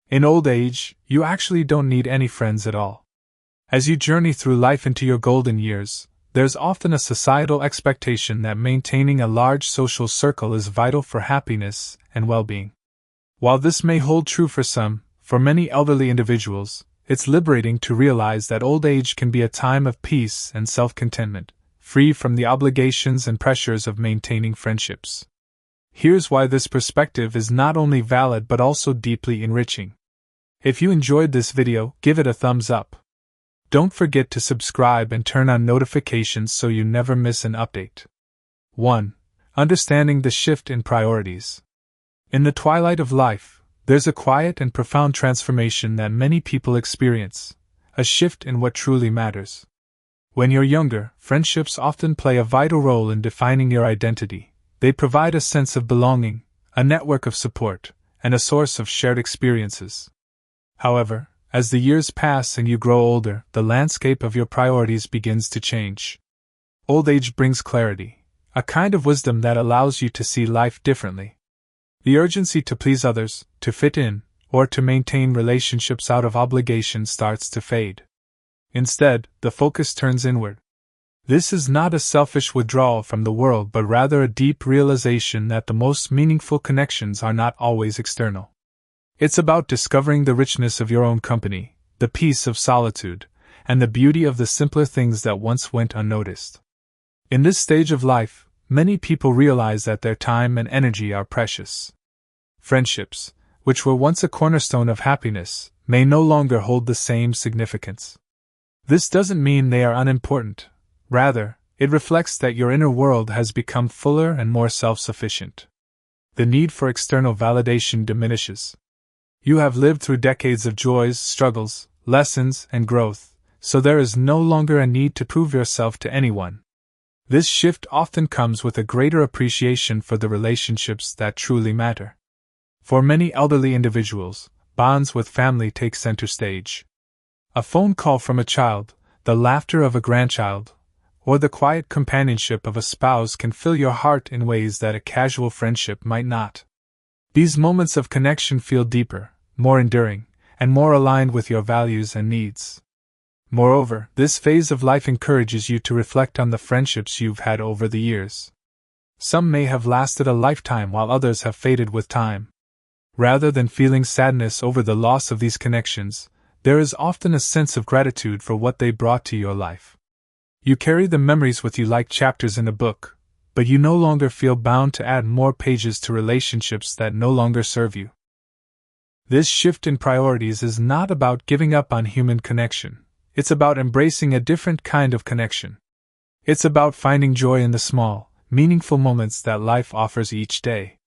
In old age, you actually don't need any friends at all. As you journey through life into your golden years, there's often a societal expectation that maintaining a large social circle is vital for happiness and well-being. While this may hold true for some, for many elderly individuals, it's liberating to realize that old age can be a time of peace and self-contentment, free from the obligations and pressures of maintaining friendships. Here's why this perspective is not only valid but also deeply enriching. If you enjoyed this video, give it a thumbs up. Don't forget to subscribe and turn on notifications so you never miss an update. 1. Understanding the shift in priorities. In the twilight of life, there's a quiet and profound transformation that many people experience, a shift in what truly matters. When you're younger, friendships often play a vital role in defining your identity. They provide a sense of belonging, a network of support, and a source of shared experiences. However, as the years pass and you grow older, the landscape of your priorities begins to change. Old age brings clarity, a kind of wisdom that allows you to see life differently. The urgency to please others, to fit in, or to maintain relationships out of obligation starts to fade. Instead, the focus turns inward. This is not a selfish withdrawal from the world but rather a deep realization that the most meaningful connections are not always external. It's about discovering the richness of your own company, the peace of solitude, and the beauty of the simpler things that once went unnoticed. In this stage of life, many people realize that their time and energy are precious. Friendships, which were once a cornerstone of happiness, may no longer hold the same significance. This doesn't mean they are unimportant. Rather, it reflects that your inner world has become fuller and more self-sufficient. The need for external validation diminishes. You have lived through decades of joys, struggles, lessons, and growth, so there is no longer a need to prove yourself to anyone. This shift often comes with a greater appreciation for the relationships that truly matter. For many elderly individuals, bonds with family take center stage. A phone call from a child, the laughter of a grandchild, or the quiet companionship of a spouse can fill your heart in ways that a casual friendship might not. These moments of connection feel deeper, more enduring, and more aligned with your values and needs. Moreover, this phase of life encourages you to reflect on the friendships you've had over the years. Some may have lasted a lifetime while others have faded with time. Rather than feeling sadness over the loss of these connections, there is often a sense of gratitude for what they brought to your life. You carry the memories with you like chapters in a book, but you no longer feel bound to add more pages to relationships that no longer serve you. This shift in priorities is not about giving up on human connection. It's about embracing a different kind of connection. It's about finding joy in the small, meaningful moments that life offers each day.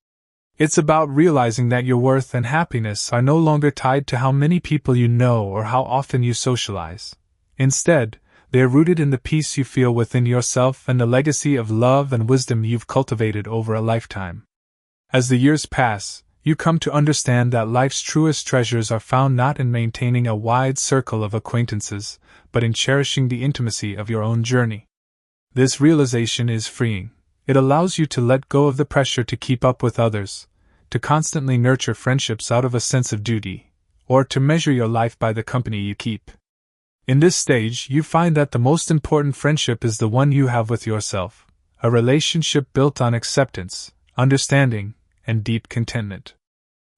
It's about realizing that your worth and happiness are no longer tied to how many people you know or how often you socialize. Instead, they are rooted in the peace you feel within yourself and the legacy of love and wisdom you've cultivated over a lifetime. As the years pass, you come to understand that life's truest treasures are found not in maintaining a wide circle of acquaintances, but in cherishing the intimacy of your own journey. This realization is freeing. It allows you to let go of the pressure to keep up with others, to constantly nurture friendships out of a sense of duty, or to measure your life by the company you keep. In this stage, you find that the most important friendship is the one you have with yourself, a relationship built on acceptance, understanding, and deep contentment.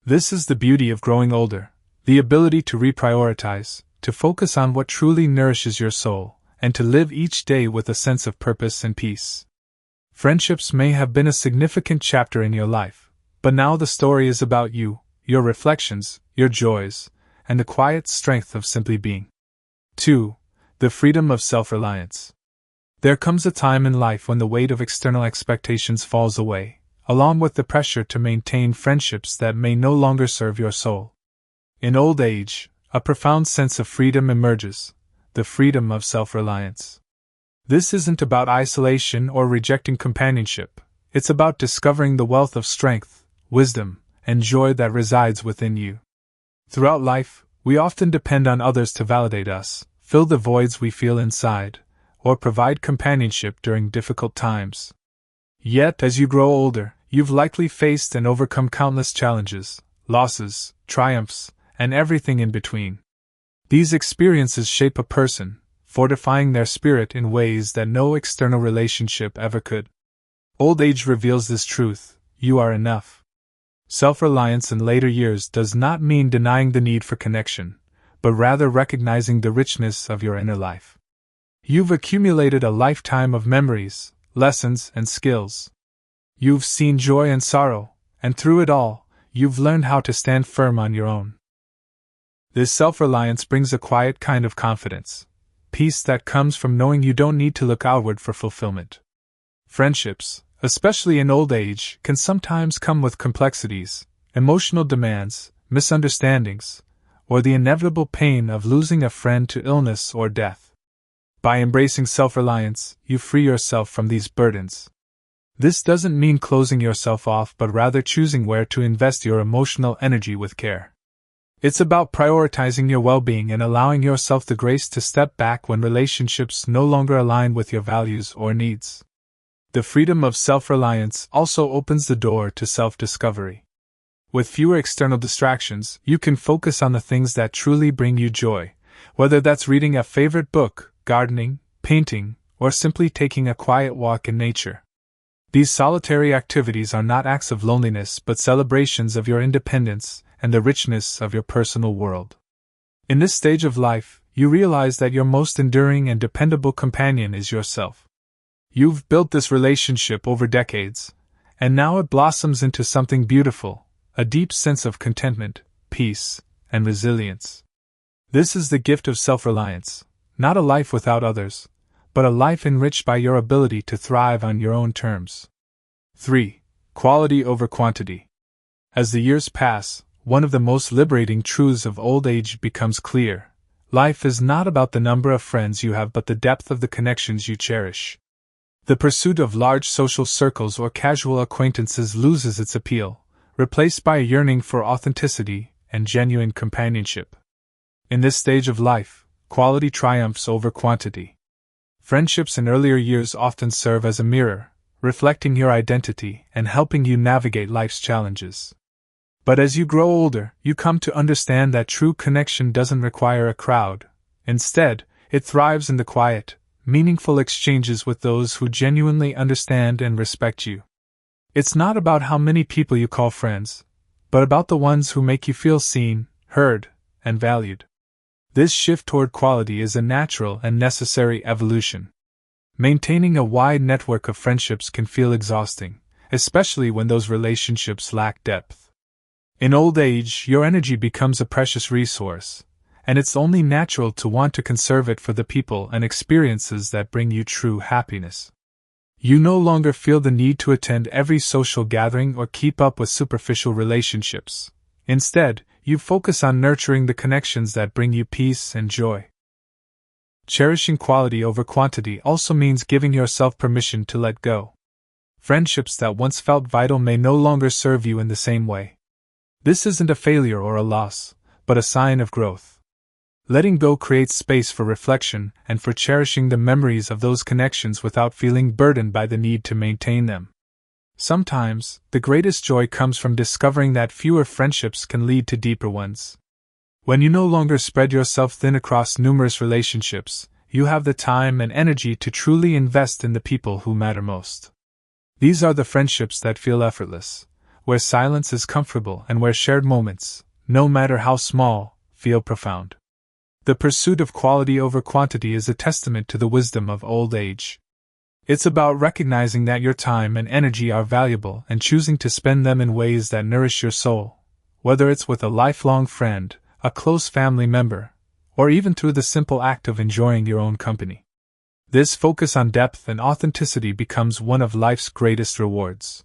This is the beauty of growing older, the ability to reprioritize, to focus on what truly nourishes your soul, and to live each day with a sense of purpose and peace. Friendships may have been a significant chapter in your life, but now the story is about you, your reflections, your joys, and the quiet strength of simply being. 2. The freedom of self-reliance. There comes a time in life when the weight of external expectations falls away, along with the pressure to maintain friendships that may no longer serve your soul. In old age, a profound sense of freedom emerges, the freedom of self-reliance. This isn't about isolation or rejecting companionship, it's about discovering the wealth of strength, wisdom, and joy that resides within you. Throughout life, we often depend on others to validate us, fill the voids we feel inside, or provide companionship during difficult times. Yet, as you grow older, you've likely faced and overcome countless challenges, losses, triumphs, and everything in between. These experiences shape a person, fortifying their spirit in ways that no external relationship ever could. Old age reveals this truth: you are enough. Self-reliance in later years does not mean denying the need for connection, but rather recognizing the richness of your inner life. You've accumulated a lifetime of memories, lessons, and skills. You've seen joy and sorrow, and through it all, you've learned how to stand firm on your own. This self-reliance brings a quiet kind of confidence, peace that comes from knowing you don't need to look outward for fulfillment. Friendships, especially in old age, can sometimes come with complexities, emotional demands, misunderstandings, or the inevitable pain of losing a friend to illness or death. By embracing self-reliance, you free yourself from these burdens. This doesn't mean closing yourself off, but rather choosing where to invest your emotional energy with care. It's about prioritizing your well-being and allowing yourself the grace to step back when relationships no longer align with your values or needs. The freedom of self-reliance also opens the door to self-discovery. With fewer external distractions, you can focus on the things that truly bring you joy, whether that's reading a favorite book, gardening, painting, or simply taking a quiet walk in nature. These solitary activities are not acts of loneliness but celebrations of your independence and the richness of your personal world. In this stage of life, you realize that your most enduring and dependable companion is yourself. You've built this relationship over decades, and now it blossoms into something beautiful, a deep sense of contentment, peace, and resilience. This is the gift of self-reliance, not a life without others, but a life enriched by your ability to thrive on your own terms. 3. Quality over quantity. As the years pass, one of the most liberating truths of old age becomes clear. Life is not about the number of friends you have but the depth of the connections you cherish. The pursuit of large social circles or casual acquaintances loses its appeal, replaced by a yearning for authenticity and genuine companionship. In this stage of life, quality triumphs over quantity. Friendships in earlier years often serve as a mirror, reflecting your identity and helping you navigate life's challenges. But as you grow older, you come to understand that true connection doesn't require a crowd. Instead, it thrives in the quiet, meaningful exchanges with those who genuinely understand and respect you. It's not about how many people you call friends, but about the ones who make you feel seen, heard, and valued. This shift toward quality is a natural and necessary evolution. Maintaining a wide network of friendships can feel exhausting, especially when those relationships lack depth. In old age, your energy becomes a precious resource, and it's only natural to want to conserve it for the people and experiences that bring you true happiness. You no longer feel the need to attend every social gathering or keep up with superficial relationships. Instead, you focus on nurturing the connections that bring you peace and joy. Cherishing quality over quantity also means giving yourself permission to let go. Friendships that once felt vital may no longer serve you in the same way. This isn't a failure or a loss, but a sign of growth. Letting go creates space for reflection and for cherishing the memories of those connections without feeling burdened by the need to maintain them. Sometimes, the greatest joy comes from discovering that fewer friendships can lead to deeper ones. When you no longer spread yourself thin across numerous relationships, you have the time and energy to truly invest in the people who matter most. These are the friendships that feel effortless, where silence is comfortable and where shared moments, no matter how small, feel profound. The pursuit of quality over quantity is a testament to the wisdom of old age. It's about recognizing that your time and energy are valuable and choosing to spend them in ways that nourish your soul, whether it's with a lifelong friend, a close family member, or even through the simple act of enjoying your own company. This focus on depth and authenticity becomes one of life's greatest rewards.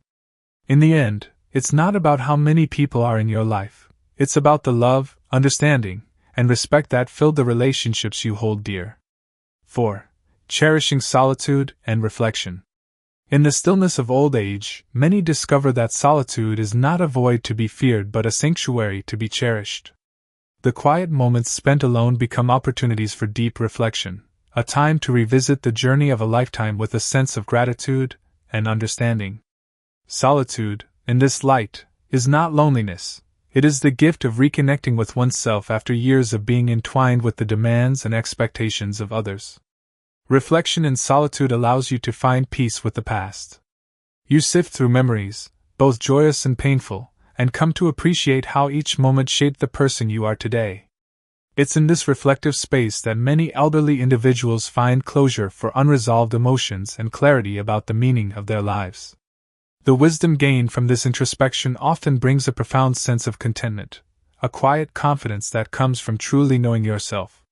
In the end, it's not about how many people are in your life. It's about the love, understanding, and respect that fill the relationships you hold dear. 4. Cherishing solitude and reflection. In the stillness of old age, many discover that solitude is not a void to be feared but a sanctuary to be cherished. The quiet moments spent alone become opportunities for deep reflection, a time to revisit the journey of a lifetime with a sense of gratitude and understanding. Solitude, in this light, is not loneliness, It is the gift of reconnecting with oneself after years of being entwined with the demands and expectations of others. Reflection in solitude allows you to find peace with the past. You sift through memories, both joyous and painful, and come to appreciate how each moment shaped the person you are today. It's in this reflective space that many elderly individuals find closure for unresolved emotions and clarity about the meaning of their lives. The wisdom gained from this introspection often brings a profound sense of contentment, a quiet confidence that comes from truly knowing yourself.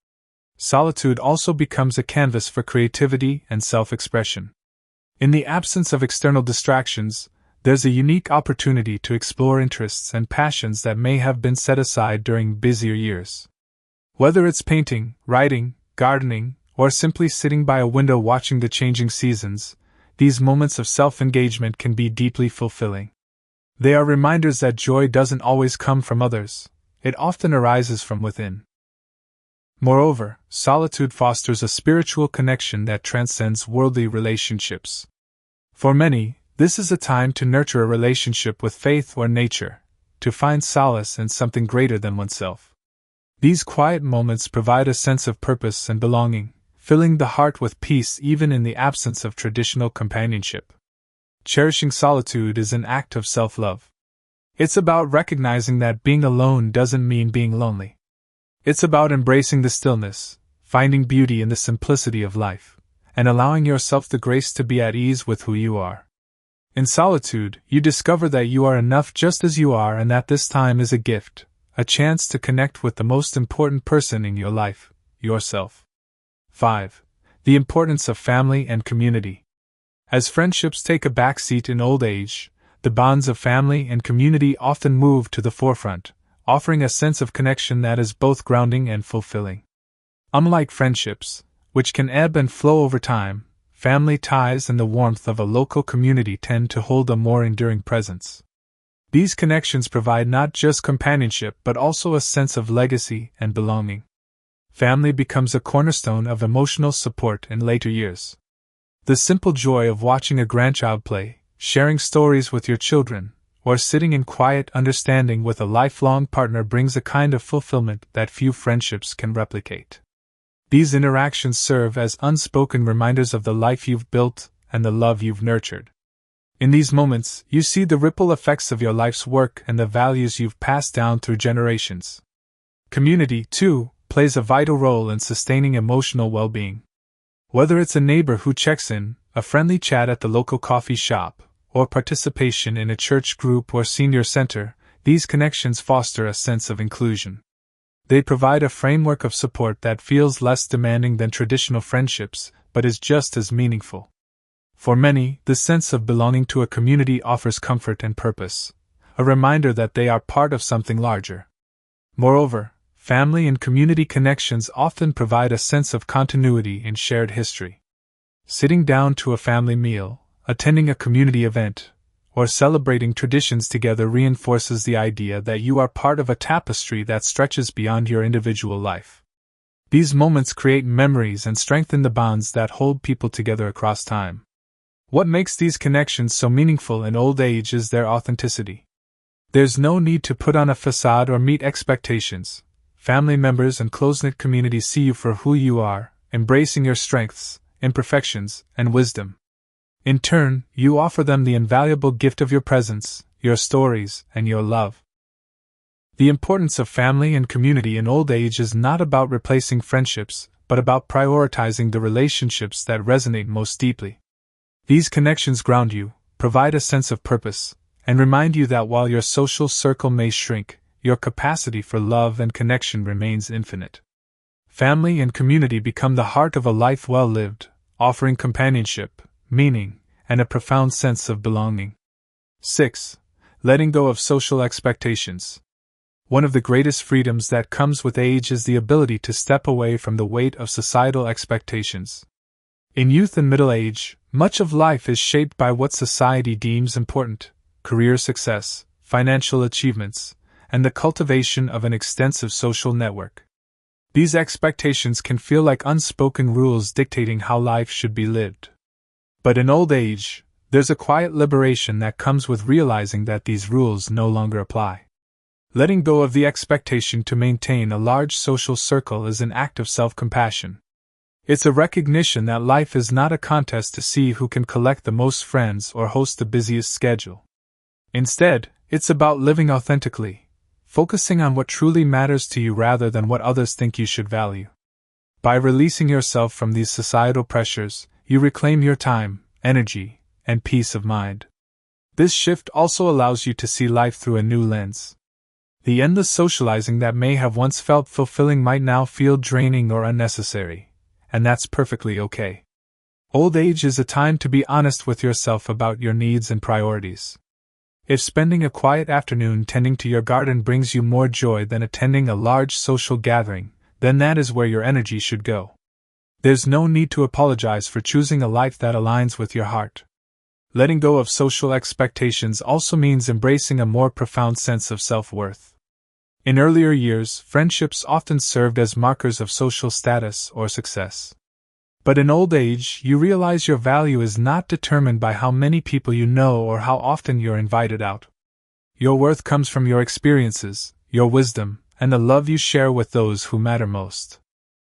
Solitude also becomes a canvas for creativity and self-expression. In the absence of external distractions, there's a unique opportunity to explore interests and passions that may have been set aside during busier years. Whether it's painting, writing, gardening, or simply sitting by a window watching the changing seasons, these moments of self-engagement can be deeply fulfilling. They are reminders that joy doesn't always come from others, it often arises from within. Moreover, solitude fosters a spiritual connection that transcends worldly relationships. For many, this is a time to nurture a relationship with faith or nature, to find solace in something greater than oneself. These quiet moments provide a sense of purpose and belonging, filling the heart with peace even in the absence of traditional companionship. Cherishing solitude is an act of self-love. It's about recognizing that being alone doesn't mean being lonely. It's about embracing the stillness, finding beauty in the simplicity of life, and allowing yourself the grace to be at ease with who you are. In solitude, you discover that you are enough just as you are and that this time is a gift, a chance to connect with the most important person in your life, yourself. 5. The importance of family and community. As friendships take a backseat in old age, the bonds of family and community often move to the forefront, offering a sense of connection that is both grounding and fulfilling. Unlike friendships, which can ebb and flow over time, family ties and the warmth of a local community tend to hold a more enduring presence. These connections provide not just companionship but also a sense of legacy and belonging. Family becomes a cornerstone of emotional support in later years. The simple joy of watching a grandchild play, sharing stories with your children, or sitting in quiet understanding with a lifelong partner brings a kind of fulfillment that few friendships can replicate. These interactions serve as unspoken reminders of the life you've built and the love you've nurtured. In these moments, you see the ripple effects of your life's work and the values you've passed down through generations. Community, too, plays a vital role in sustaining emotional well-being. Whether it's a neighbor who checks in, a friendly chat at the local coffee shop, or participation in a church group or senior center, these connections foster a sense of inclusion. They provide a framework of support that feels less demanding than traditional friendships, but is just as meaningful. For many, the sense of belonging to a community offers comfort and purpose, a reminder that they are part of something larger. Moreover, family and community connections often provide a sense of continuity in shared history. Sitting down to a family meal, attending a community event, or celebrating traditions together reinforces the idea that you are part of a tapestry that stretches beyond your individual life. These moments create memories and strengthen the bonds that hold people together across time. What makes these connections so meaningful in old age is their authenticity. There's no need to put on a facade or meet expectations. Family members and close-knit communities see you for who you are, embracing your strengths, imperfections, and wisdom. In turn, you offer them the invaluable gift of your presence, your stories, and your love. The importance of family and community in old age is not about replacing friendships, but about prioritizing the relationships that resonate most deeply. These connections ground you, provide a sense of purpose, and remind you that while your social circle may shrink, your capacity for love and connection remains infinite. Family and community become the heart of a life well lived, offering companionship, meaning, and a profound sense of belonging. 6. Letting go of social expectations. One of the greatest freedoms that comes with age is the ability to step away from the weight of societal expectations. In youth and middle age, much of life is shaped by what society deems important: career success, financial achievements, and the cultivation of an extensive social network. These expectations can feel like unspoken rules dictating how life should be lived. But in old age, there's a quiet liberation that comes with realizing that these rules no longer apply. Letting go of the expectation to maintain a large social circle is an act of self-compassion. It's a recognition that life is not a contest to see who can collect the most friends or host the busiest schedule. Instead, it's about living authentically, focusing on what truly matters to you rather than what others think you should value. By releasing yourself from these societal pressures, you reclaim your time, energy, and peace of mind. This shift also allows you to see life through a new lens. The endless socializing that may have once felt fulfilling might now feel draining or unnecessary, and that's perfectly okay. Old age is a time to be honest with yourself about your needs and priorities. If spending a quiet afternoon tending to your garden brings you more joy than attending a large social gathering, then that is where your energy should go. There's no need to apologize for choosing a life that aligns with your heart. Letting go of social expectations also means embracing a more profound sense of self-worth. In earlier years, friendships often served as markers of social status or success. But in old age, you realize your value is not determined by how many people you know or how often you're invited out. Your worth comes from your experiences, your wisdom, and the love you share with those who matter most.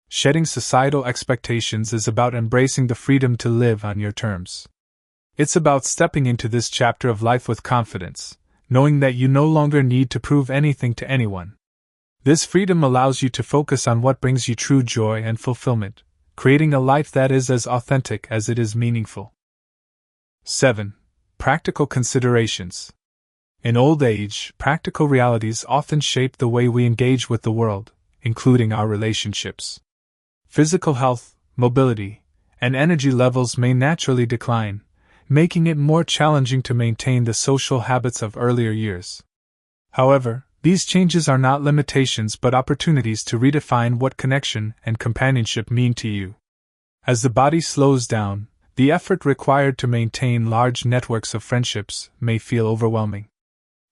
Shedding societal expectations is about embracing the freedom to live on your terms. It's about stepping into this chapter of life with confidence, knowing that you no longer need to prove anything to anyone. This freedom allows you to focus on what brings you true joy and fulfillment, creating a life that is as authentic as it is meaningful. 7. Practical considerations. In old age, practical realities often shape the way we engage with the world, including our relationships. Physical health, mobility, and energy levels may naturally decline, making it more challenging to maintain the social habits of earlier years. However, these changes are not limitations but opportunities to redefine what connection and companionship mean to you. As the body slows down, the effort required to maintain large networks of friendships may feel overwhelming.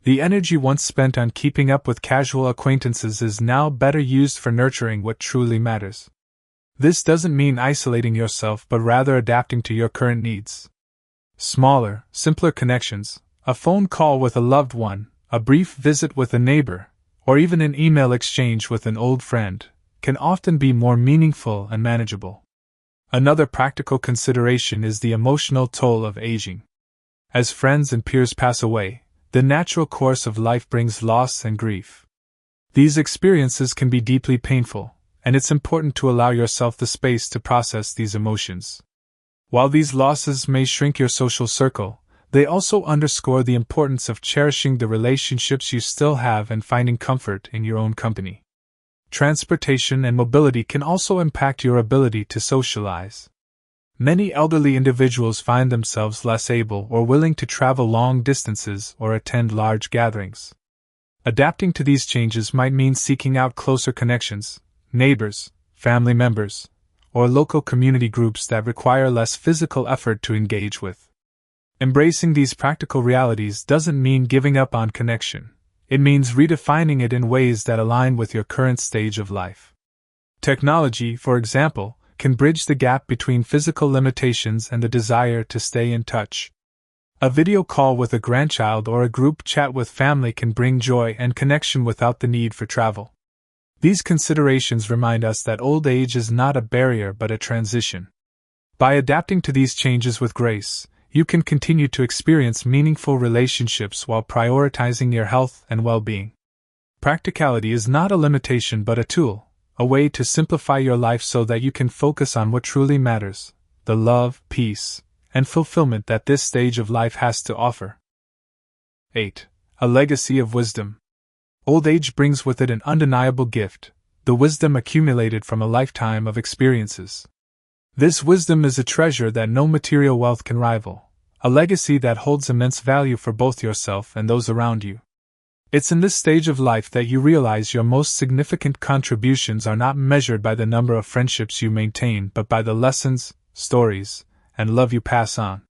The energy once spent on keeping up with casual acquaintances is now better used for nurturing what truly matters. This doesn't mean isolating yourself but rather adapting to your current needs. Smaller, simpler connections, a phone call with a loved one, a brief visit with a neighbor, or even an email exchange with an old friend, can often be more meaningful and manageable. Another practical consideration is the emotional toll of aging. As friends and peers pass away, the natural course of life brings loss and grief. These experiences can be deeply painful, and it's important to allow yourself the space to process these emotions. While these losses may shrink your social circle, they also underscore the importance of cherishing the relationships you still have and finding comfort in your own company. Transportation and mobility can also impact your ability to socialize. Many elderly individuals find themselves less able or willing to travel long distances or attend large gatherings. Adapting to these changes might mean seeking out closer connections, neighbors, family members, or local community groups that require less physical effort to engage with. Embracing these practical realities doesn't mean giving up on connection. It means redefining it in ways that align with your current stage of life. Technology, for example, can bridge the gap between physical limitations and the desire to stay in touch. A video call with a grandchild or a group chat with family can bring joy and connection without the need for travel. These considerations remind us that old age is not a barrier but a transition. By adapting to these changes with grace, you can continue to experience meaningful relationships while prioritizing your health and well-being. Practicality is not a limitation but a tool, a way to simplify your life so that you can focus on what truly matters, the love, peace, and fulfillment that this stage of life has to offer. 8. A legacy of wisdom. Old age brings with it an undeniable gift, the wisdom accumulated from a lifetime of experiences. This wisdom is a treasure that no material wealth can rival, a legacy that holds immense value for both yourself and those around you. It's in this stage of life that you realize your most significant contributions are not measured by the number of friendships you maintain but by the lessons, stories, and love you pass on.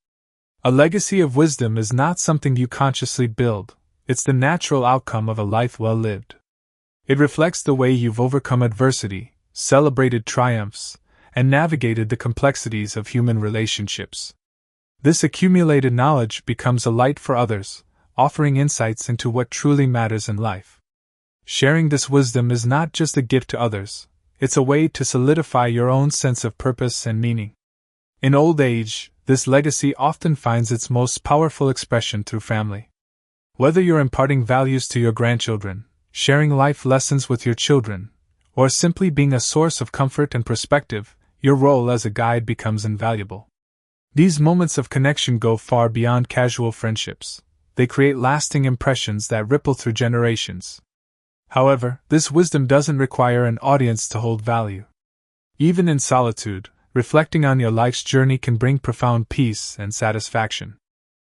A legacy of wisdom is not something you consciously build. It's the natural outcome of a life well lived. It reflects the way you've overcome adversity, celebrated triumphs, and navigated the complexities of human relationships. This accumulated knowledge becomes a light for others, offering insights into what truly matters in life. Sharing this wisdom is not just a gift to others, it's a way to solidify your own sense of purpose and meaning. In old age, this legacy often finds its most powerful expression through family. Whether you're imparting values to your grandchildren, sharing life lessons with your children, or simply being a source of comfort and perspective, your role as a guide becomes invaluable. These moments of connection go far beyond casual friendships. They create lasting impressions that ripple through generations. However, this wisdom doesn't require an audience to hold value. Even in solitude, reflecting on your life's journey can bring profound peace and satisfaction.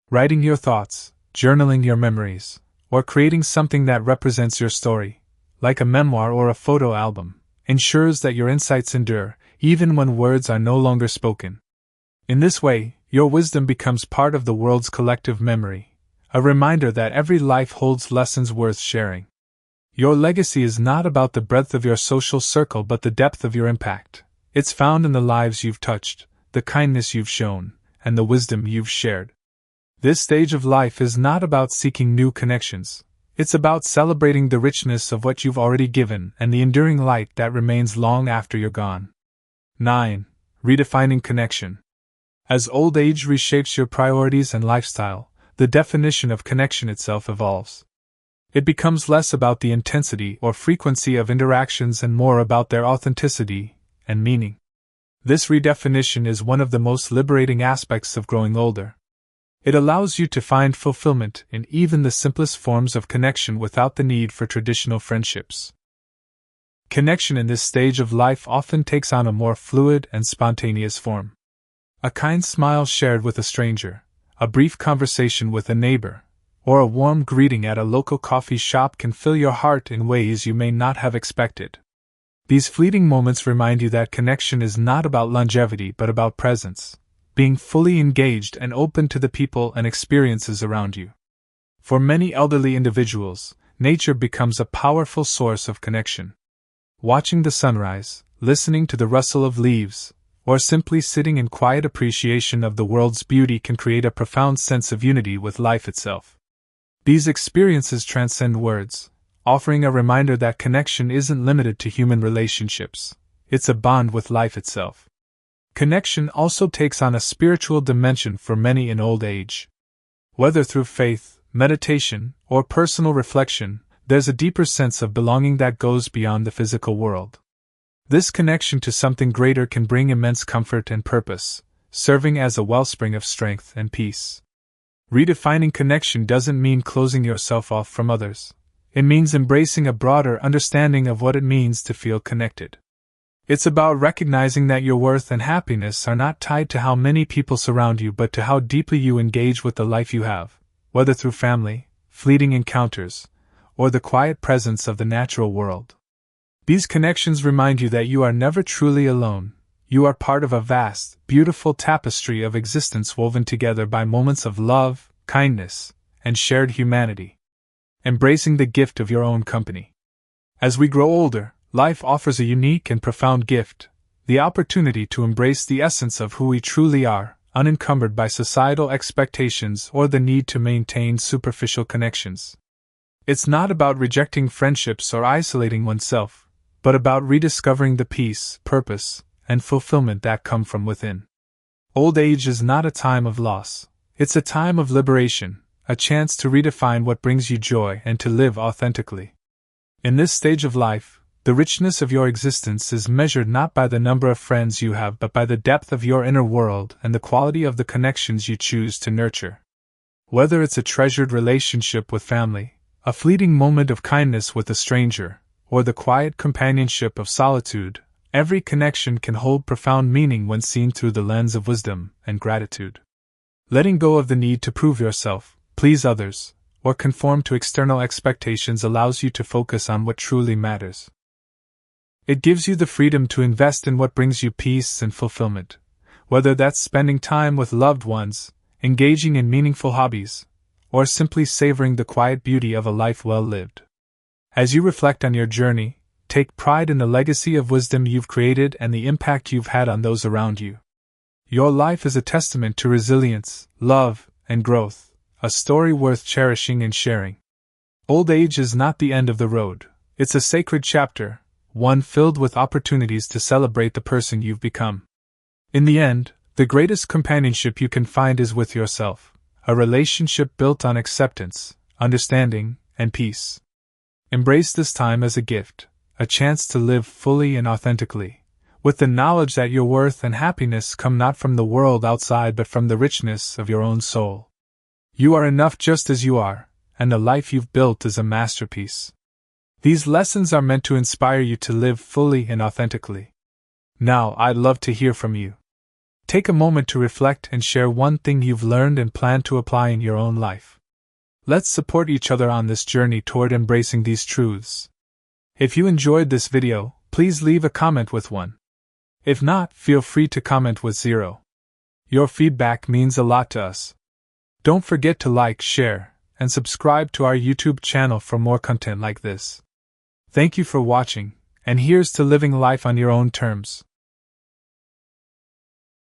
Writing your thoughts, journaling your memories, or creating something that represents your story, like a memoir or a photo album, ensures that your insights endure, even when words are no longer spoken. In this way, your wisdom becomes part of the world's collective memory, a reminder that every life holds lessons worth sharing. Your legacy is not about the breadth of your social circle but the depth of your impact. It's found in the lives you've touched, the kindness you've shown, and the wisdom you've shared. This stage of life is not about seeking new connections. It's about celebrating the richness of what you've already given and the enduring light that remains long after you're gone. 9. Redefining connection. As old age reshapes your priorities and lifestyle, the definition of connection itself evolves. It becomes less about the intensity or frequency of interactions and more about their authenticity and meaning. This redefinition is one of the most liberating aspects of growing older. It allows you to find fulfillment in even the simplest forms of connection without the need for traditional friendships. Connection in this stage of life often takes on a more fluid and spontaneous form. A kind smile shared with a stranger, a brief conversation with a neighbor, or a warm greeting at a local coffee shop can fill your heart in ways you may not have expected. These fleeting moments remind you that connection is not about longevity but about presence, being fully engaged and open to the people and experiences around you. For many elderly individuals, nature becomes a powerful source of connection. Watching the sunrise, listening to the rustle of leaves, or simply sitting in quiet appreciation of the world's beauty can create a profound sense of unity with life itself. These experiences transcend words, offering a reminder that connection isn't limited to human relationships. It's a bond with life itself. Connection also takes on a spiritual dimension for many in old age. Whether through faith, meditation, or personal reflection, there's a deeper sense of belonging that goes beyond the physical world. This connection to something greater can bring immense comfort and purpose, serving as a wellspring of strength and peace. Redefining connection doesn't mean closing yourself off from others. It means embracing a broader understanding of what it means to feel connected. It's about recognizing that your worth and happiness are not tied to how many people surround you but to how deeply you engage with the life you have, whether through family, fleeting encounters, or the quiet presence of the natural world. These connections remind you that you are never truly alone. You are part of a vast, beautiful tapestry of existence woven together by moments of love, kindness, and shared humanity. Embracing the gift of your own company. As we grow older, life offers a unique and profound gift, the opportunity to embrace the essence of who we truly are, unencumbered by societal expectations or the need to maintain superficial connections. It's not about rejecting friendships or isolating oneself, but about rediscovering the peace, purpose, and fulfillment that come from within. Old age is not a time of loss. It's a time of liberation, a chance to redefine what brings you joy and to live authentically. In this stage of life, the richness of your existence is measured not by the number of friends you have but by the depth of your inner world and the quality of the connections you choose to nurture. Whether it's a treasured relationship with family, a fleeting moment of kindness with a stranger, or the quiet companionship of solitude, every connection can hold profound meaning when seen through the lens of wisdom and gratitude. Letting go of the need to prove yourself, please others, or conform to external expectations allows you to focus on what truly matters. It gives you the freedom to invest in what brings you peace and fulfillment, whether that's spending time with loved ones, engaging in meaningful hobbies, or simply savoring the quiet beauty of a life well lived. As you reflect on your journey, take pride in the legacy of wisdom you've created and the impact you've had on those around you. Your life is a testament to resilience, love, and growth, a story worth cherishing and sharing. Old age is not the end of the road. It's a sacred chapter, one filled with opportunities to celebrate the person you've become. In the end, the greatest companionship you can find is with yourself, a relationship built on acceptance, understanding, and peace. Embrace this time as a gift, a chance to live fully and authentically, with the knowledge that your worth and happiness come not from the world outside but from the richness of your own soul. You are enough just as you are, and the life you've built is a masterpiece. These lessons are meant to inspire you to live fully and authentically. Now, I'd love to hear from you. Take a moment to reflect and share one thing you've learned and plan to apply in your own life. Let's support each other on this journey toward embracing these truths. If you enjoyed this video, please leave a comment with 1. If not, feel free to comment with 0. Your feedback means a lot to us. Don't forget to like, share, and subscribe to our YouTube channel for more content like this. Thank you for watching, and here's to living life on your own terms.